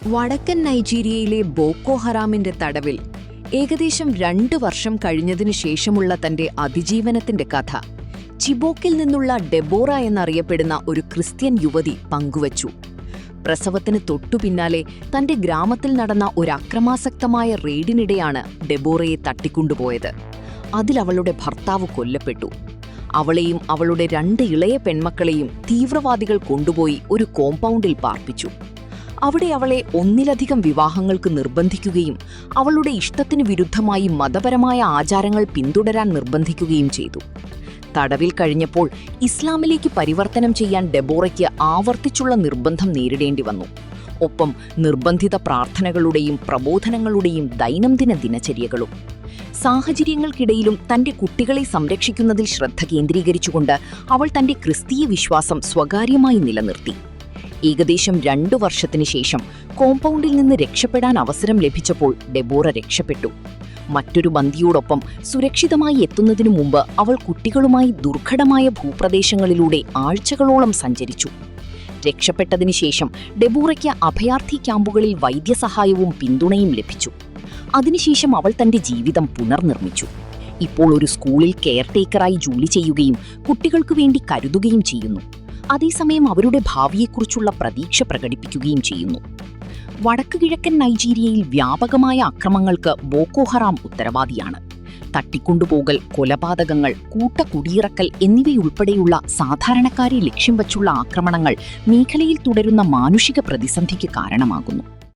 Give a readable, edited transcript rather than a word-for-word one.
വടക്കൻ നൈജീരിയയിലെ ബോക്കോ ഹറാമിന്റെ തടവിൽ ഏകദേശം 2 വർഷം കഴിഞ്ഞതിനു ശേഷമുള്ള തന്റെ അതിജീവനത്തിന്റെ കഥ ചിബോക്കിൽ നിന്നുള്ള ഡെബോറ എന്നറിയപ്പെടുന്ന ഒരു ക്രിസ്ത്യൻ യുവതി പങ്കുവച്ചു. പ്രസവത്തിന് തൊട്ടുപിന്നാലെ തന്റെ ഗ്രാമത്തിൽ നടന്ന ഒരു അക്രമാസക്തമായ റെയ്ഡിനിടെയാണ് ഡെബോറയെ തട്ടിക്കൊണ്ടുപോയത്. അതിലവളുടെ ഭർത്താവ് കൊല്ലപ്പെട്ടു. അവളെയും അവളുടെ 2 ഇളയ പെൺമക്കളെയും തീവ്രവാദികൾ കൊണ്ടുപോയി ഒരു കോമ്പൗണ്ടിൽ പാർപ്പിച്ചു. അവിടെ അവളെ ഒന്നിലധികം വിവാഹങ്ങൾക്ക് നിർബന്ധിക്കുകയും അവളുടെ ഇഷ്ടത്തിനു വിരുദ്ധമായി മതപരമായ ആചാരങ്ങൾ പിന്തുടരാൻ നിർബന്ധിക്കുകയും ചെയ്തു. തടവിൽ കഴിഞ്ഞപ്പോൾ ഇസ്ലാമിലേക്ക് പരിവർത്തനം ചെയ്യാൻ ഡെബോറയ്ക്ക് ആവർത്തിച്ചുള്ള നിർബന്ധം നേരിടേണ്ടി വന്നു. ഒപ്പം നിർബന്ധിത പ്രാർത്ഥനകളുടെയും പ്രബോധനങ്ങളുടെയും ദൈനംദിന ദിനചര്യകളും. സാഹചര്യങ്ങൾക്കിടയിലും തന്റെ കുട്ടികളെ സംരക്ഷിക്കുന്നതിൽ ശ്രദ്ധ കേന്ദ്രീകരിച്ചുകൊണ്ട് അവൾ തന്റെ ക്രിസ്തീയ വിശ്വാസം സ്വകാര്യമായി നിലനിർത്തി. ഏകദേശം 2 വർഷത്തിനു ശേഷം കോമ്പൗണ്ടിൽ നിന്ന് രക്ഷപ്പെടാൻ അവസരം ലഭിച്ചപ്പോൾ ഡെബോറ രക്ഷപ്പെട്ടു. മറ്റൊരു ബന്ദിയോടൊപ്പം സുരക്ഷിതമായി എത്തുന്നതിനു മുമ്പ് അവൾ കുട്ടികളുമായി ദുർഘടമായ ഭൂപ്രദേശങ്ങളിലൂടെ ആഴ്ചകളോളം സഞ്ചരിച്ചു. രക്ഷപ്പെട്ടതിനു ശേഷം ഡെബോറയ്ക്ക് അഭയാർത്ഥി ക്യാമ്പുകളിൽ വൈദ്യസഹായവും പിന്തുണയും ലഭിച്ചു. അതിനുശേഷം അവൾ തന്റെ ജീവിതം പുനർനിർമ്മിച്ചു. ഇപ്പോൾ ഒരു സ്കൂളിൽ കെയർടേക്കറായി ജോലി ചെയ്യുകയും കുട്ടികൾക്കു വേണ്ടി കരുതുകയും ചെയ്യുന്നു. അതേസമയം അവരുടെ ഭാവിയെക്കുറിച്ചുള്ള പ്രതീക്ഷ പ്രകടിപ്പിക്കുകയും ചെയ്യുന്നു. വടക്കു കിഴക്കൻ നൈജീരിയയിൽ വ്യാപകമായ അക്രമങ്ങൾക്ക് ബോക്കോ ഹറാം ഉത്തരവാദിയാണ്. തട്ടിക്കൊണ്ടുപോകൽ, കൊലപാതകങ്ങൾ, കൂട്ടക്കുടിയിറക്കൽ എന്നിവയുൾപ്പെടെയുള്ള സാധാരണക്കാരെ ലക്ഷ്യം വച്ചുള്ള ആക്രമണങ്ങൾ മേഖലയിൽ തുടരുന്ന മാനുഷിക പ്രതിസന്ധിക്ക് കാരണമാകുന്നു.